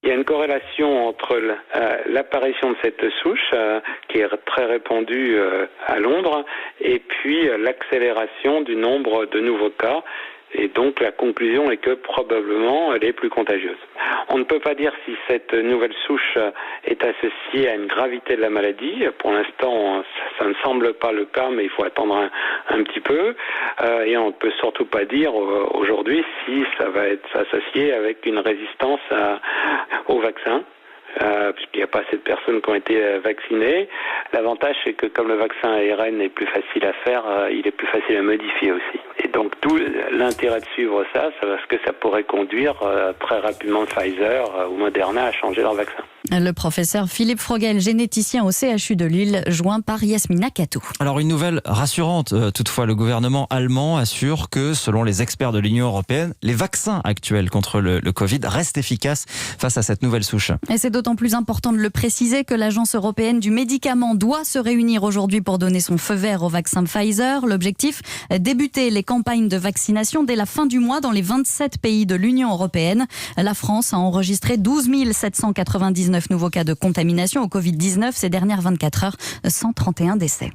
Il y a une corrélation entre l'apparition de cette souche, qui est très répandue à Londres, et puis l'accélération du nombre de nouveaux cas. Et donc la conclusion est que probablement elle est plus contagieuse. On ne peut pas dire si cette nouvelle souche est associée à une gravité de la maladie. Pour l'instant, ça ne semble pas le cas, mais il faut attendre un petit peu. Et on ne peut surtout pas dire aujourd'hui si ça va être associé avec une résistance au vaccin. Puisqu'il n'y a pas assez de personnes qui ont été vaccinées. L'avantage, c'est que comme le vaccin ARN est plus facile à faire, il est plus facile à modifier aussi. Et donc tout l'intérêt de suivre ça, c'est parce que ça pourrait conduire très rapidement Pfizer ou Moderna à changer leur vaccin. Le professeur Philippe Frogel, généticien au CHU de Lille, joint par Yasmina Katou. Alors une nouvelle rassurante, toutefois le gouvernement allemand assure que selon les experts de l'Union européenne, les vaccins actuels contre le Covid restent efficaces face à cette nouvelle souche. Et c'est d'autant plus important de le préciser que l'Agence européenne du médicament doit se réunir aujourd'hui pour donner son feu vert au vaccin Pfizer. L'objectif, débuter les campagnes de vaccination dès la fin du mois dans les 27 pays de l'Union européenne. La France a enregistré 12 799 nouveaux cas de contamination au Covid-19 ces dernières 24 heures, 131 décès.